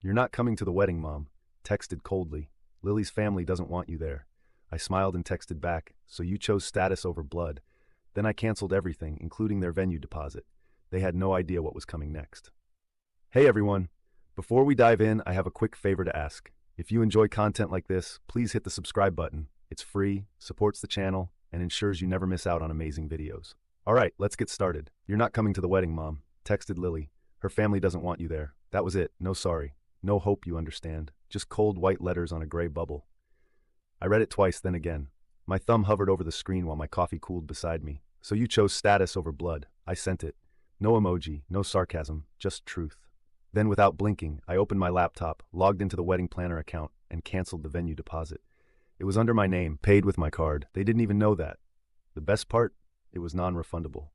"You're not coming to the wedding, Mom." Texted coldly. "Lily's family doesn't want you there." I smiled and texted back, "So you chose status over blood." Then I canceled everything, including their venue deposit. They had no idea what was coming next. Hey everyone! Before we dive in, I have a quick favor to ask. If you enjoy content like this, please hit the subscribe button. It's free, supports the channel, and ensures you never miss out on amazing videos. Alright, let's get started. "You're not coming to the wedding, Mom." Texted Lily. "Her family doesn't want you there." That was it. No sorry. No hope, you understand. Just cold white letters on a gray bubble. I read it twice, then again. My thumb hovered over the screen while my coffee cooled beside me. "So you chose status over blood." I sent it. No emoji, no sarcasm, just truth. Then without blinking, I opened my laptop, logged into the wedding planner account, and canceled the venue deposit. It was under my name, paid with my card. They didn't even know that. The best part? It was non-refundable.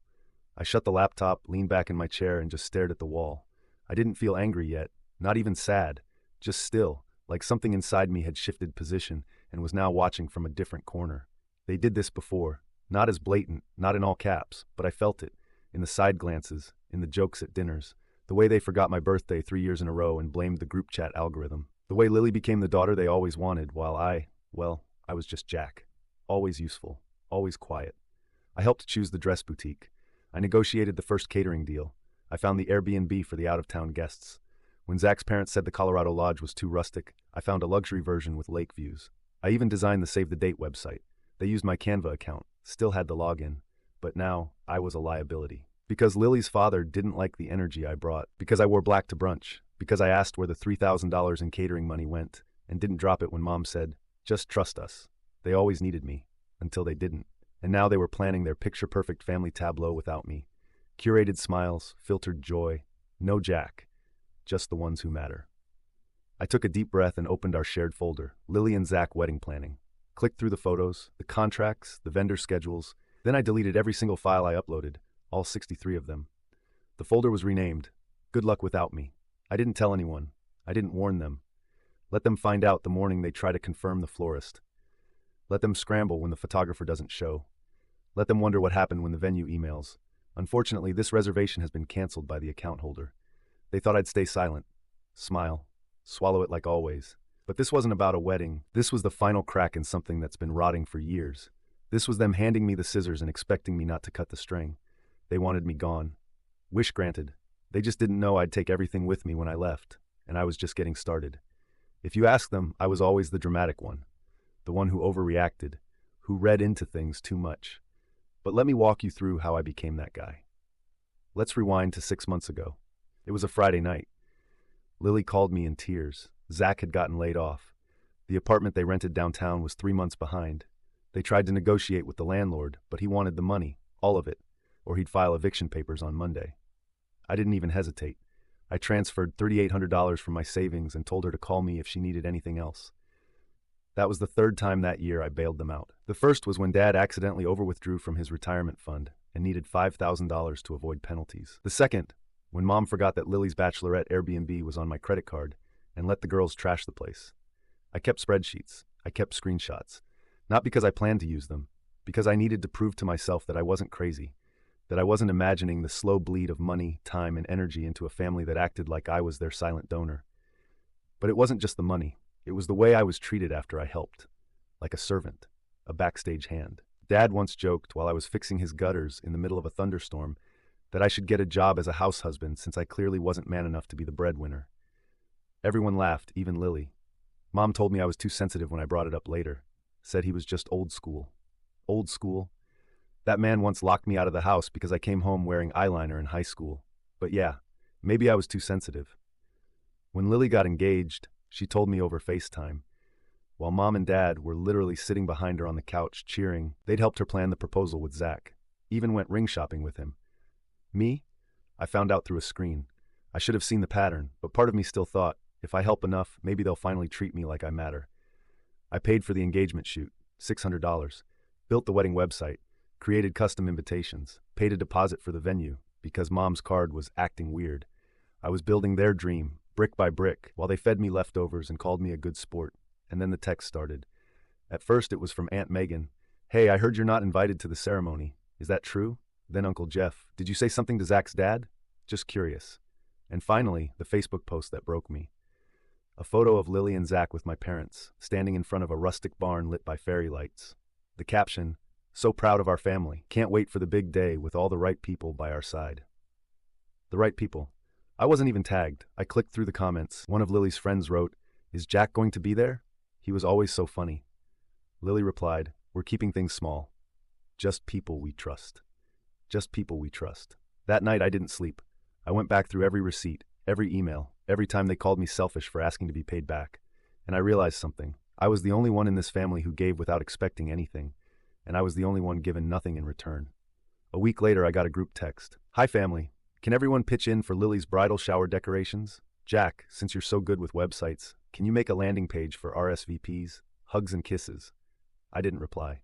I shut the laptop, leaned back in my chair, and just stared at the wall. I didn't feel angry yet, not even sad, just still, like something inside me had shifted position and was now watching from a different corner. They did this before, not as blatant, not in all caps, but I felt it, in the side glances, in the jokes at dinners, the way they forgot my birthday 3 years in a row and blamed the group chat algorithm, the way Lily became the daughter they always wanted, while I was just Jack. Always useful, always quiet. I helped choose the dress boutique. I negotiated the first catering deal. I found the Airbnb for the out-of-town guests. When Zach's parents said the Colorado Lodge was too rustic, I found a luxury version with lake views. I even designed the Save the Date website. They used my Canva account, still had the login, but now I was a liability. Because Lily's father didn't like the energy I brought, because I wore black to brunch, because I asked where the $3,000 in catering money went, and didn't drop it when Mom said, "Just trust us." They always needed me, until they didn't. And now they were planning their picture-perfect family tableau without me. Curated smiles, filtered joy, no Jack, just the ones who matter. I took a deep breath and opened our shared folder, Lily and Zach wedding planning. Clicked through the photos, the contracts, the vendor schedules. Then I deleted every single file I uploaded, all 63 of them. The folder was renamed, "Good Luck Without Me." I didn't tell anyone. I didn't warn them. Let them find out the morning they try to confirm the florist. Let them scramble when the photographer doesn't show. Let them wonder what happened when the venue emails. Unfortunately, this reservation has been canceled by the account holder. They thought I'd stay silent, smile, swallow it like always. But this wasn't about a wedding. This was the final crack in something that's been rotting for years. This was them handing me the scissors and expecting me not to cut the string. They wanted me gone. Wish granted. They just didn't know I'd take everything with me when I left, and I was just getting started. If you ask them, I was always the dramatic one, the one who overreacted, who read into things too much. But let me walk you through how I became that guy. Let's rewind to 6 months ago. It was a Friday night. Lily called me in tears. Zach had gotten laid off. The apartment they rented downtown was 3 months behind. They tried to negotiate with the landlord, but he wanted the money, all of it, or he'd file eviction papers on Monday. I didn't even hesitate. I transferred $3,800 from my savings and told her to call me if she needed anything else. That was the third time that year I bailed them out. The first was when Dad accidentally overwithdrew from his retirement fund and needed $5,000 to avoid penalties. The second, when Mom forgot that Lily's bachelorette Airbnb was on my credit card and let the girls trash the place. I kept spreadsheets. I kept screenshots. Not because I planned to use them, because I needed to prove to myself that I wasn't crazy, that I wasn't imagining the slow bleed of money, time, and energy into a family that acted like I was their silent donor. But it wasn't just the money. It was the way I was treated after I helped, like a servant, a backstage hand. Dad once joked while I was fixing his gutters in the middle of a thunderstorm that I should get a job as a house husband since I clearly wasn't man enough to be the breadwinner. Everyone laughed, even Lily. Mom told me I was too sensitive when I brought it up later, said he was just old school. Old school? That man once locked me out of the house because I came home wearing eyeliner in high school. But yeah, maybe I was too sensitive. When Lily got engaged, she told me over FaceTime. While Mom and Dad were literally sitting behind her on the couch cheering, they'd helped her plan the proposal with Zach. Even went ring shopping with him. Me? I found out through a screen. I should have seen the pattern, but part of me still thought, if I help enough, maybe they'll finally treat me like I matter. I paid for the engagement shoot, $600, built the wedding website, created custom invitations, paid a deposit for the venue, because Mom's card was acting weird. I was building their dream, brick by brick, while they fed me leftovers and called me a good sport. And then the text started. At first it was from Aunt Megan. "Hey, I heard you're not invited to the ceremony. Is that true?" Then Uncle Jeff. "Did you say something to Zach's dad? Just curious." And finally, the Facebook post that broke me. A photo of Lily and Zach with my parents, standing in front of a rustic barn lit by fairy lights. The caption, "So proud of our family. Can't wait for the big day with all the right people by our side." The right people. I wasn't even tagged. I clicked through the comments. One of Lily's friends wrote, "Is Jack going to be there? He was always so funny." Lily replied, "We're keeping things small. Just people we trust. Just people we trust." That night I didn't sleep. I went back through every receipt, every email, every time they called me selfish for asking to be paid back. And I realized something. I was the only one in this family who gave without expecting anything, and I was the only one given nothing in return. A week later I got a group text. "Hi family. Can everyone pitch in for Lily's bridal shower decorations? Jack, since you're so good with websites, can you make a landing page for RSVPs? Hugs and kisses." I didn't reply.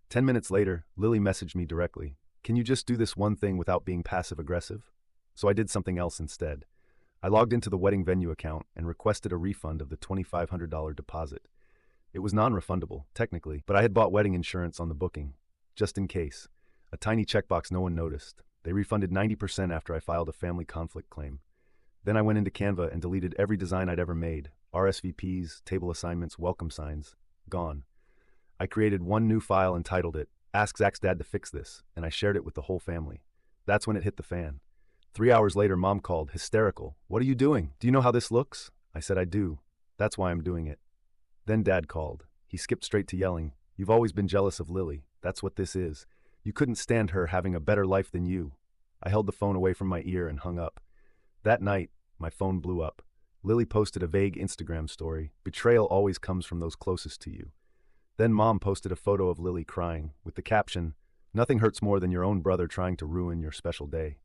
10 minutes later, Lily messaged me directly. "Can you just do this one thing without being passive-aggressive?" So I did something else instead. I logged into the wedding venue account and requested a refund of the $2,500 deposit. It was non-refundable, technically, but I had bought wedding insurance on the booking, just in case. A tiny checkbox no one noticed. They refunded 90% after I filed a family conflict claim. Then I went into Canva and deleted every design I'd ever made. RSVPs, table assignments, welcome signs. Gone. I created one new file and titled it, "Ask Zach's Dad to Fix This," and I shared it with the whole family. That's when it hit the fan. 3 hours later, Mom called, hysterical. "What are you doing? Do you know how this looks?" I said, "I do. That's why I'm doing it." Then Dad called. He skipped straight to yelling, "You've always been jealous of Lily. That's what this is. You couldn't stand her having a better life than you." I held the phone away from my ear and hung up. That night, my phone blew up. Lily posted a vague Instagram story. Betrayal always comes from those closest to you. Then Mom posted a photo of Lily crying, with the caption, "Nothing hurts more than your own brother trying to ruin your special day."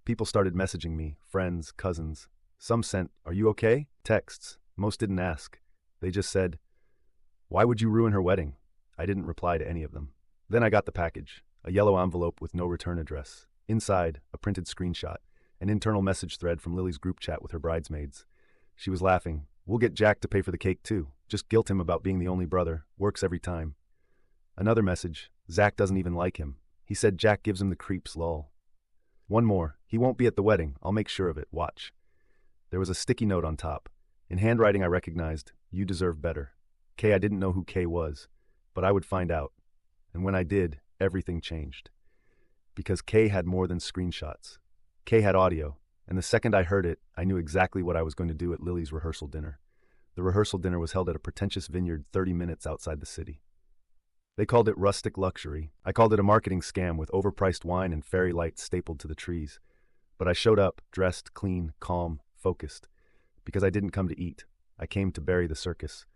People started messaging me, friends, cousins. Some sent, "Are you okay?" texts. Most didn't ask. They just said, "Why would you ruin her wedding?" I didn't reply to any of them. Then I got the package, a yellow envelope with no return address. Inside, a printed screenshot, an internal message thread from Lily's group chat with her bridesmaids. She was laughing. "We'll get Jack to pay for the cake too. Just guilt him about being the only brother. Works every time." Another message, "Zach doesn't even like him. He said Jack gives him the creeps, lol." One more, "He won't be at the wedding. I'll make sure of it. Watch." There was a sticky note on top. In handwriting I recognized, "You deserve better." I didn't know who K was, but I would find out. And when I did, everything changed. Because K had more than screenshots. K had audio, and the second I heard it, I knew exactly what I was going to do at Lily's rehearsal dinner. The rehearsal dinner was held at a pretentious vineyard 30 minutes outside the city. They called it rustic luxury. I called it a marketing scam with overpriced wine and fairy lights stapled to the trees. But I showed up, dressed, clean, calm, focused. Because I didn't come to eat. I came to bury the circus.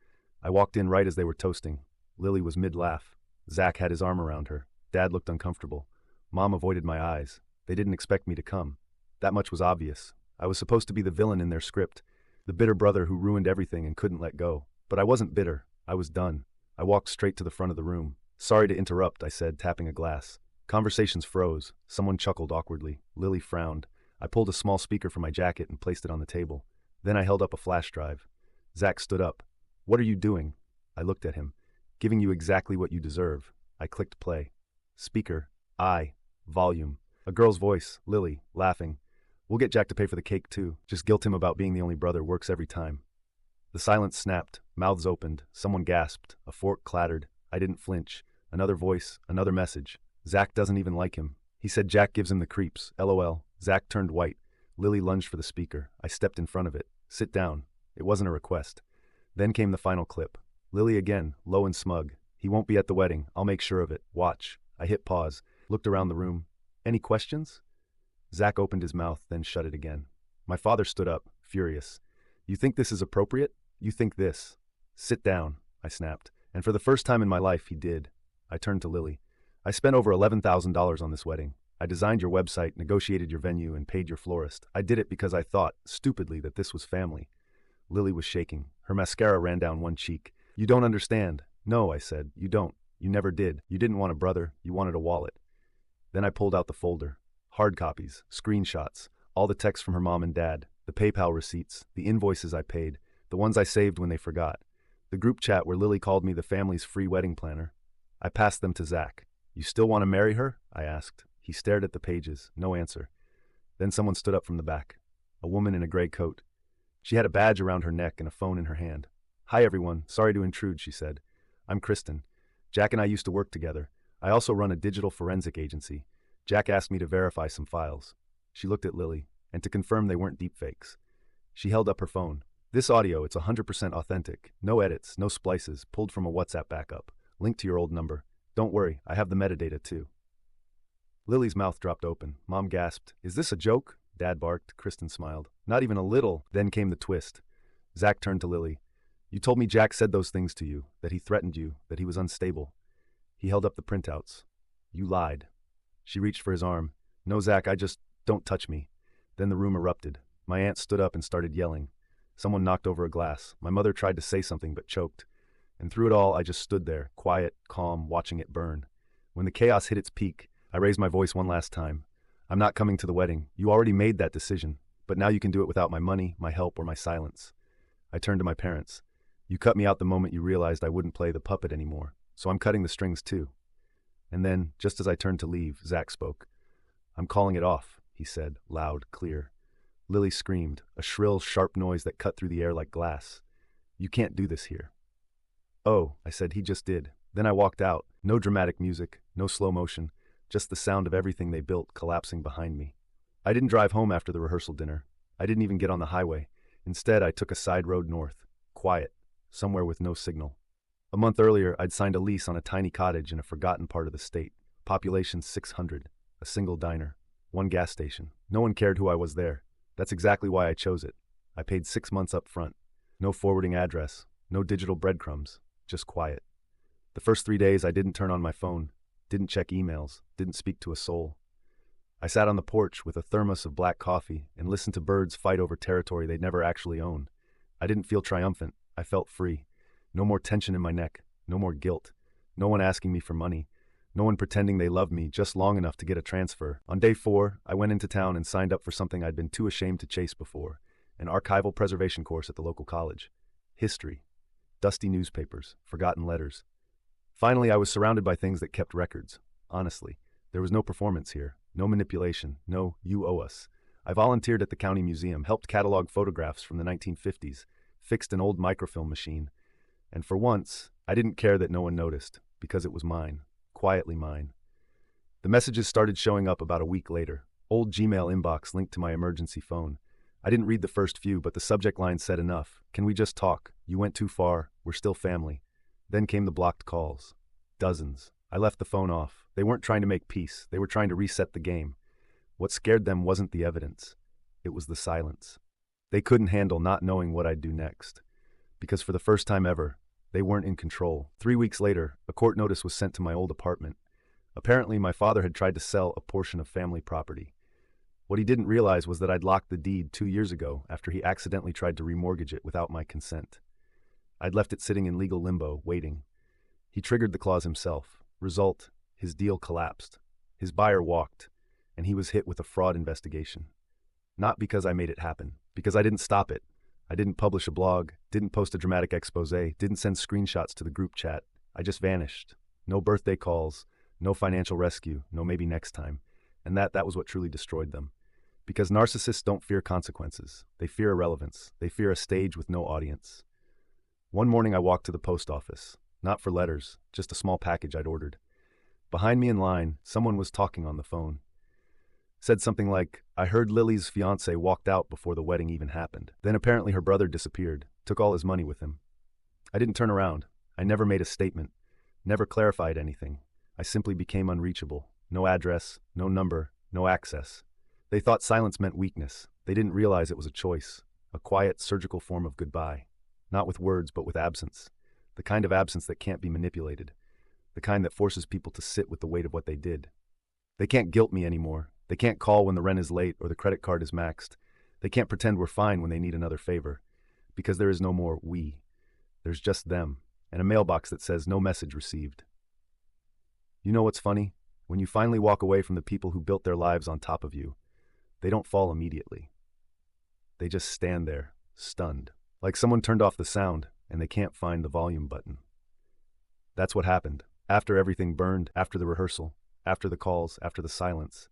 I walked in right as they were toasting. Lily was mid-laugh. Zach had his arm around her. Dad looked uncomfortable. Mom avoided my eyes. They didn't expect me to come. That much was obvious. I was supposed to be the villain in their script, the bitter brother who ruined everything and couldn't let go. But I wasn't bitter. I was done. I walked straight to the front of the room. "Sorry to interrupt," I said, tapping a glass. Conversations froze. Someone chuckled awkwardly. Lily frowned. I pulled a small speaker from my jacket and placed it on the table. Then I held up a flash drive. Zach stood up. "What are you doing?" I looked at him. "Giving you exactly what you deserve." I clicked play. Speaker. Volume. A girl's voice. Lily, laughing. "We'll get Jack to pay for the cake too. Just guilt him about being the only brother. Works every time." The silence snapped. Mouths opened. Someone gasped. A fork clattered. I didn't flinch. Another voice. Another message. "Zach doesn't even like him. He said Jack gives him the creeps. LOL. Zach turned white. Lily lunged for the speaker. I stepped in front of it. "Sit down." It wasn't a request. Then came the final clip. Lily again, low and smug. "He won't be at the wedding. I'll make sure of it. Watch." I hit pause. Looked around the room. "Any questions?" Zach opened his mouth, then shut it again. My father stood up, furious. "You think this is appropriate? You think this?" "Sit down," I snapped. And for the first time in my life, he did. I turned to Lily. "I spent over $11,000 on this wedding. I designed your website, negotiated your venue, and paid your florist. I did it because I thought, stupidly, that this was family." Lily was shaking. Her mascara ran down one cheek. "You don't understand." "No," I said. "You don't. You never did. You didn't want a brother. You wanted a wallet." Then I pulled out the folder. Hard copies, screenshots, all the texts from her mom and dad, the PayPal receipts, the invoices I paid, the ones I saved when they forgot, the group chat where Lily called me the family's free wedding planner. I passed them to Zach. "You still want to marry her?" I asked. He stared at the pages, no answer. Then someone stood up from the back. A woman in a gray coat. She had a badge around her neck and a phone in her hand. "Hi everyone, sorry to intrude," she said. "I'm Kristen. Jack and I used to work together. I also run a digital forensic agency. Jack asked me to verify some files." She looked at Lily, and to confirm they weren't deepfakes. She held up her phone. "This audio, it's 100% authentic. No edits, no splices, pulled from a WhatsApp backup. Linked to your old number. Don't worry, I have the metadata too." Lily's mouth dropped open. Mom gasped. "Is this a joke?" Dad barked. Kristen smiled. "Not even a little." Then came the twist. Zach turned to Lily. "You told me Jack said those things to you, that he threatened you, that he was unstable." He held up the printouts. "You lied." She reached for his arm. "No, Zach, don't touch me." Then the room erupted. My aunt stood up and started yelling. Someone knocked over a glass. My mother tried to say something but choked. And through it all, I just stood there, quiet, calm, watching it burn. When the chaos hit its peak, I raised my voice one last time. "I'm not coming to the wedding. You already made that decision, but now you can do it without my money, my help, or my silence." I turned to my parents. "You cut me out the moment you realized I wouldn't play the puppet anymore, so I'm cutting the strings too." And then, just as I turned to leave, Zach spoke. "I'm calling it off," he said, loud, clear. Lily screamed, a shrill, sharp noise that cut through the air like glass. "You can't do this here." "Oh," I said, "he just did." Then I walked out. No dramatic music, no slow motion, just the sound of everything they built collapsing behind me. I didn't drive home after the rehearsal dinner. I didn't even get on the highway. Instead, I took a side road north, quiet, somewhere with no signal. A month earlier, I'd signed a lease on a tiny cottage in a forgotten part of the state. Population 600, a single diner, one gas station. No one cared who I was there. That's exactly why I chose it. I paid 6 months up front. No forwarding address, no digital breadcrumbs, just quiet. The first 3 days, I didn't turn on my phone, didn't check emails, didn't speak to a soul. I sat on the porch with a thermos of black coffee and listened to birds fight over territory they'd never actually owned. I didn't feel triumphant. I felt free. No more tension in my neck, no more guilt, no one asking me for money, no one pretending they loved me just long enough to get a transfer. On day 4, I went into town and signed up for something I'd been too ashamed to chase before, an archival preservation course at the local college. History. Dusty newspapers, forgotten letters. Finally, I was surrounded by things that kept records. Honestly, there was no performance here, no manipulation, no "you owe us." I volunteered at the county museum, helped catalog photographs from the 1950s, fixed an old microfilm machine. And for once, I didn't care that no one noticed, because it was mine, quietly mine. The messages started showing up about a week later. Old Gmail inbox linked to my emergency phone. I didn't read the first few, but the subject line said enough. "Can we just talk? You went too far. We're still family." Then came the blocked calls. Dozens. I left the phone off. They weren't trying to make peace. They were trying to reset the game. What scared them wasn't the evidence. It was the silence. They couldn't handle not knowing what I'd do next. Because for the first time ever, they weren't in control. 3 weeks later, a court notice was sent to my old apartment. Apparently, my father had tried to sell a portion of family property. What he didn't realize was that I'd locked the deed 2 years ago after he accidentally tried to remortgage it without my consent. I'd left it sitting in legal limbo, waiting. He triggered the clause himself. Result, his deal collapsed. His buyer walked, and he was hit with a fraud investigation. Not because I made it happen, because I didn't stop it. I didn't publish a blog, didn't post a dramatic expose, didn't send screenshots to the group chat. I just vanished. No birthday calls, no financial rescue, no maybe next time. And that was what truly destroyed them. Because narcissists don't fear consequences. They fear irrelevance. They fear a stage with no audience. One morning I walked to the post office. Not for letters, just a small package I'd ordered. Behind me in line, someone was talking on the phone. Said something like, "I heard Lily's fiancé walked out before the wedding even happened." Then apparently her brother disappeared, took all his money with him. I didn't turn around. I never made a statement, never clarified anything. I simply became unreachable. No address, no number, no access. They thought silence meant weakness. They didn't realize it was a choice, a quiet, surgical form of goodbye. Not with words, but with absence. The kind of absence that can't be manipulated. The kind that forces people to sit with the weight of what they did. They can't guilt me anymore. They can't call when the rent is late or the credit card is maxed. They can't pretend we're fine when they need another favor. Because there is no more we. There's just them, and a mailbox that says no message received. You know what's funny? When you finally walk away from the people who built their lives on top of you, they don't fall immediately. They just stand there, stunned, like someone turned off the sound and they can't find the volume button. That's what happened. After everything burned, after the rehearsal, after the calls, after the silence,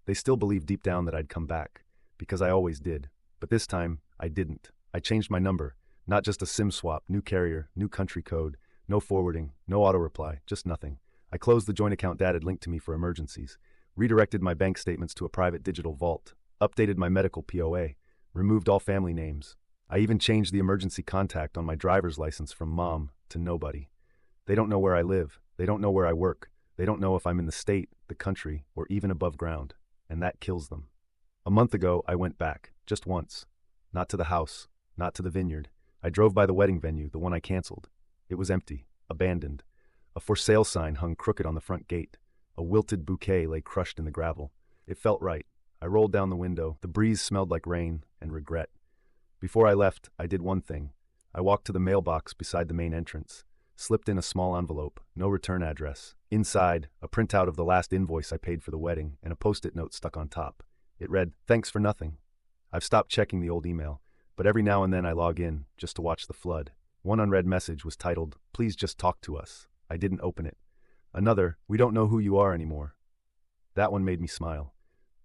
they still believed deep down that I'd come back, because I always did. But this time, I didn't. I changed my number. Not just a SIM swap, new carrier, new country code, no forwarding, no auto reply, just nothing. I closed the joint account Dad had linked to me for emergencies, redirected my bank statements to a private digital vault, updated my medical POA, removed all family names. I even changed the emergency contact on my driver's license from Mom to nobody. They don't know where I live. They don't know where I work. They don't know if I'm in the state, the country, or even above ground. And that kills them. A month ago, I went back, just once. Not to the house, not to the vineyard. I drove by the wedding venue, the one I canceled. It was empty, abandoned. A for sale sign hung crooked on the front gate. A wilted bouquet lay crushed in the gravel. It felt right. I rolled down the window. The breeze smelled like rain and regret. Before I left, I did one thing. I walked to the mailbox beside the main entrance, slipped in a small envelope, no return address. Inside, a printout of the last invoice I paid for the wedding and a post-it note stuck on top. It read, "Thanks for nothing." I've stopped checking the old email, but every now and then I log in just to watch the flood. One unread message was titled, "Please just talk to us." I didn't open it. Another, "We don't know who you are anymore." That one made me smile.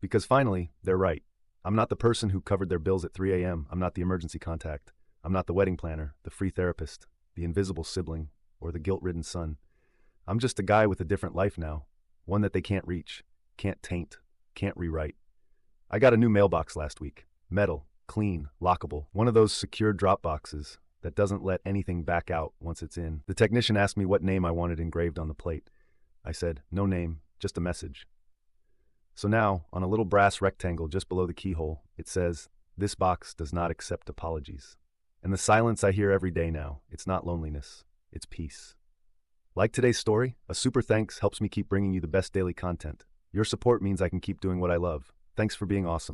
Because finally, they're right. I'm not the person who covered their bills at 3 a.m. I'm not the emergency contact. I'm not the wedding planner, the free therapist, the invisible sibling, or the guilt-ridden son. I'm just a guy with a different life now, one that they can't reach, can't taint, can't rewrite. I got a new mailbox last week. Metal, clean, lockable, one of those secure drop boxes that doesn't let anything back out once it's in. The technician asked me what name I wanted engraved on the plate. I said, "No name, just a message." So now, on a little brass rectangle just below the keyhole, it says, "This box does not accept apologies." And the silence I hear every day now, it's not loneliness, it's peace. Like today's story, a super thanks helps me keep bringing you the best daily content. Your support means I can keep doing what I love. Thanks for being awesome.